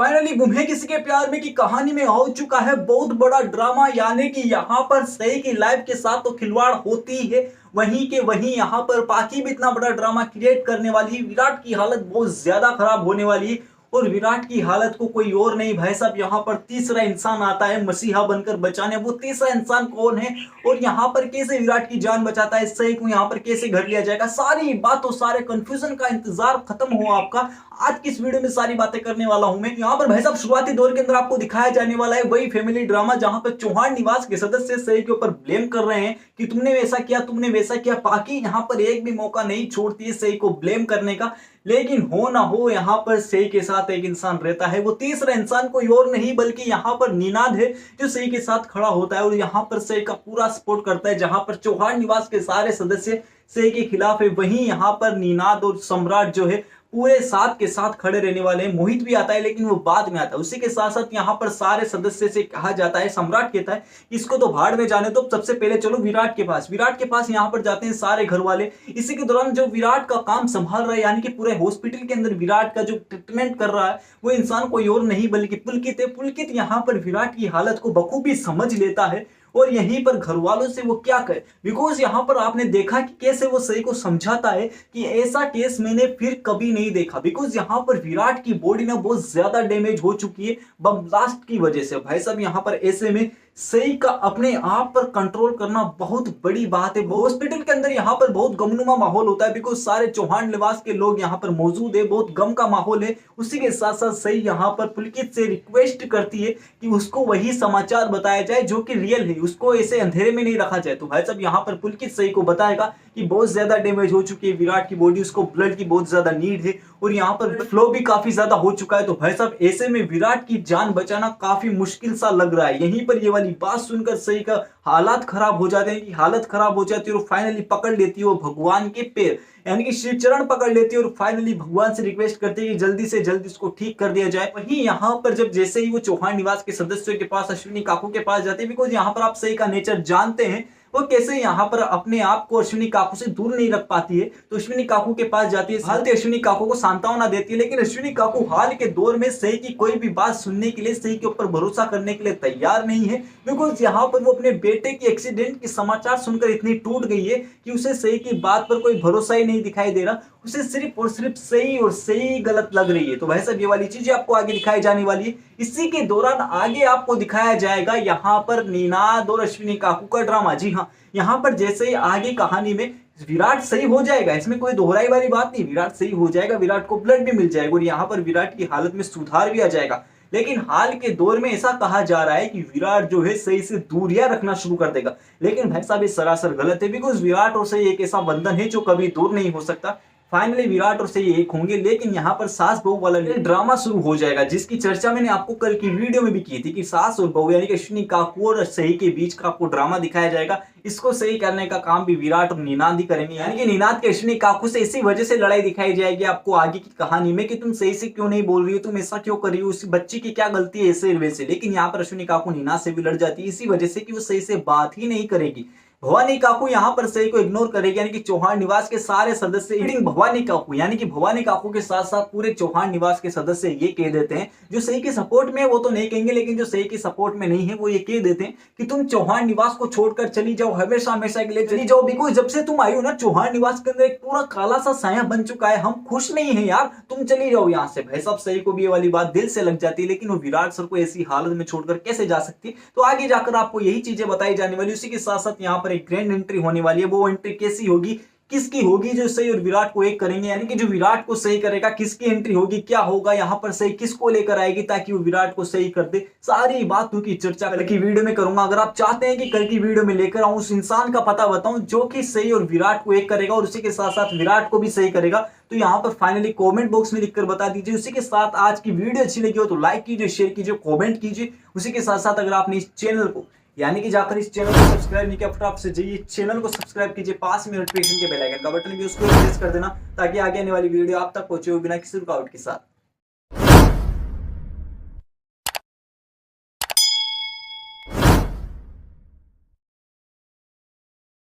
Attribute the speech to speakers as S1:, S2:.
S1: Finally गुम है किसी के प्यार में की कहानी में हो चुका है बहुत बड़ा ड्रामा। यानी कि यहाँ पर सही की लाइफ के साथ तो खिलवाड़ होती है, वहीं के वहीं यहाँ पर पाकी भी इतना बड़ा ड्रामा क्रिएट करने वाली है। विराट की हालत बहुत ज्यादा खराब होने वाली है और विराट की हालत को कोई और नहीं भाई साहब, यहाँ पर तीसरा इंसान आता है मसीहा बनकर बचाने। वो तीसरा इंसान कौन है और यहाँ पर कैसे विराट की जान बचाता है, सही को यहाँ पर कैसे घर लिया जाएगा, सारी बातों सारे कंफ्यूजन का इंतजार खत्म हो आपका। आज की इस वीडियो में सारी बातें करने वाला हूं मैं। यहाँ पर भाई साहब शुरुआती दौर के अंदर आपको दिखाया जाने वाला है वही फैमिली ड्रामा जहां पर चौहान निवास के सदस्य सही के ऊपर ब्लेम कर रहे हैं कि तुमने वैसा किया तुमने वैसा किया। पाकी यहाँ पर एक भी मौका नहीं छोड़ती है सही को ब्लेम करने का, लेकिन हो ना हो यहाँ पर सही के साथ एक इंसान रहता है। वो तीसरा इंसान कोई और नहीं बल्कि यहाँ पर निनाद है जो सही के साथ खड़ा होता है और यहाँ पर सही का पूरा सपोर्ट करता है। जहां पर चौहान निवास के सारे सदस्य सही के खिलाफ है, वहीं यहाँ पर निनाद और सम्राट जो है पूरे साथ के साथ खड़े रहने वाले हैं। मोहित भी आता है लेकिन वो बाद में आता है। उसी के साथ साथ यहाँ पर सारे सदस्य से कहा जाता है, सम्राट कहता है इसको तो भाड़ में जाने दो, सबसे पहले चलो विराट के पास। विराट के पास यहाँ पर जाते हैं सारे घर वाले। इसी के दौरान जो विराट का काम संभाल रहा है यानी कि पूरे हॉस्पिटल के अंदर विराट का जो ट्रीटमेंट कर रहा है वो इंसान कोई और नहीं बल्कि पुलकित है। पुलकित यहाँ पर विराट की हालत को बखूबी समझ लेता है और यहीं पर घर वालों से वो क्या करे, बिकॉज यहाँ पर आपने देखा कि कैसे वो सही को समझाता है कि ऐसा केस मैंने फिर कभी नहीं देखा। बिकॉज यहाँ पर विराट की बॉडी ना बहुत ज्यादा डैमेज हो चुकी है बम ब्लास्ट की वजह से। भाई साहब यहाँ पर ऐसे में सही का अपने आप पर कंट्रोल करना बहुत बड़ी बात है। हॉस्पिटल के अंदर यहाँ पर बहुत गमनुमा माहौल होता है बिकॉज सारे चौहान निवास के लोग यहाँ पर मौजूद है, बहुत गम का माहौल है। उसी के साथ साथ सही यहाँ पर पुलकित से रिक्वेस्ट करती है कि उसको वही समाचार बताया जाए जो कि रियल है, उसको ऐसे अंधेरे में नहीं रखा जाए। तो भाई साहब यहाँ पर पुलकित सही को बताएगा कि बहुत ज्यादा डैमेज हो चुकी है विराट की बॉडी, उसको ब्लड की बहुत ज्यादा नीड है और यहाँ पर फ्लो भी काफी ज्यादा हो चुका है। तो भाई साहब ऐसे में विराट की जान बचाना काफी मुश्किल सा लग रहा है। यहीं पर ये वाली बात सुनकर सही का हालात खराब हो जाते हैं कि हालत खराब हो जाती है और फाइनली पकड़ लेती है वो भगवान के पैर यानी कि शिव चरण पकड़ लेती है और फाइनली भगवान से रिक्वेस्ट करती है कि जल्दी से जल्दी उसको ठीक कर दिया जाए। वहीं यहाँ पर जब जैसे ही वो चौहान निवास के सदस्यों के पास अश्विनी काकू के पास जाते हैं, बिकॉज यहाँ पर आप सही का नेचर जानते हैं वो कैसे यहाँ पर अपने आप को अश्विनी काकू से दूर नहीं रख पाती है। तो अश्विनी काकू के पास जाती है, हाल अश्विनी काकू को सांत्वना देती है, लेकिन अश्विनी काकू हाल के दौर में सही की कोई भी बात सुनने के लिए सही के ऊपर भरोसा करने के लिए तैयार नहीं है। बिकॉज यहाँ पर वो अपने बेटे की एक्सीडेंट के समाचार सुनकर इतनी टूट गई है कि उसे सही की बात पर कोई भरोसा ही नहीं दिखाई दे रहा, उसे सिर्फ और सिर्फ सही और सही गलत लग रही है। तो भाई साहब ये वाली चीजें आपको आगे दिखाई जाने वाली है। इसी के दौरान आगे आपको दिखाया जाएगा यहाँ पर निनाद और अश्विनी काकू का ड्रामा। जी हाँ, यहाँ पर जैसे ही आगे कहानी में विराट सही हो जाएगा, इसमें कोई दोहराई वाली बात नहीं, विराट सही हो जाएगा, विराट को ब्लड भी मिल जाएगा और यहाँ पर विराट की हालत में सुधार भी आ जाएगा। लेकिन हाल के दौर में ऐसा कहा जा रहा है कि विराट जो है सही से दूरियां रखना शुरू कर देगा, लेकिन भाई साहब ये सरासर गलत है। बिकॉज विराट और सही एक ऐसा बंधन है जो कभी दूर नहीं हो सकता। फाइनली विराट और सही एक होंगे, लेकिन यहाँ पर सास बहू वाला ड्रामा शुरू हो जाएगा जिसकी चर्चा मैंने आपको कल की वीडियो में भी की थी कि सास और बहू यानी कि अश्विनी काकू और सही के बीच का आपको ड्रामा दिखाया जाएगा। इसको सही करने का काम भी विराट और निनाद ही करेंगे, यानी कि निनाद के अश्विनी काकू से इसी वजह से लड़ाई दिखाई जाएगी आपको आगे की कहानी में कि तुम सही से क्यों नहीं बोल रही हो, तुम ऐसा क्यों कर रही हो, उस बच्ची की क्या गलती है ऐसे वैसे। लेकिन यहाँ पर अश्विनी काकू निनाद से भी लड़ जाती है इसी वजह से कि वो सही से बात ही नहीं करेगी। भवानी काकू यहाँ पर सही को इग्नोर करेगी यानी कि चौहान निवास के सारे सदस्य इंक्लूडिंग भवानी काकू यानी कि भवानी काकू के साथ साथ पूरे चौहान निवास के सदस्य ये कह देते हैं, जो सही के सपोर्ट में वो तो नहीं कहेंगे लेकिन जो सही के सपोर्ट में नहीं है वो ये कह देते हैं कि तुम चौहान निवास को छोड़कर चली जाओ, हमेशा हमेशा के लिए चली जाओ। बिकॉज जब से तुम आई हो ना चौहान निवास के अंदर एक पूरा काला सा साया बन चुका है, हम खुश नहीं है यार, तुम चली जाओ यहाँ से। भाई साहब सही को भी ये वाली बात दिल से लग जाती है, लेकिन वो विराट सर को ऐसी हालत में छोड़कर कैसे जा सकती है। तो आगे जाकर आपको यही चीजें बताई जाने वाली। उसी के साथ साथ यहाँ पर एक ग्रैंड एंट्री होने वाली है। वो एंट्री कैसी होगी, किसकी होगी, जो सही और विराट को एक करेंगे यानी कि जो विराट को सही करेगा किसकी एंट्री होगी, क्या होगा, यहाँ पर सही किसको लेकर आएगी ताकि वो विराट को सही कर दे, सारी बातों की चर्चा कल की वीडियो में करूंगा। अगर आप चाहते हैं कि कल की वीडियो में लेकर आऊं उस इंसान का पता बताऊं जो कि सही और विराट को एक करेगा और उसी के साथ साथ विराट को भी सही करेगा, तो यहाँ पर फाइनली कमेंट बॉक्स में लिखकर बता दीजिए। उसी के साथ आज की वीडियो अच्छी लगी हो तो लाइक कीजिए, शेयर कीजिए, कमेंट कीजिए। उसी के साथ साथ अगर आपने इस चैनल को यानी कि जाकर इस चैनल को सब्सक्राइब नहीं किया फटाफट से जाइए चैनल को सब्सक्राइब कीजिए, पास में नोटिफिकेशन के बेल आइकन का बटन भी उसको प्रेस कर देना ताकि आगे आने वाली वीडियो आप तक पहुंचे बिना किसी रुकावट के साथ।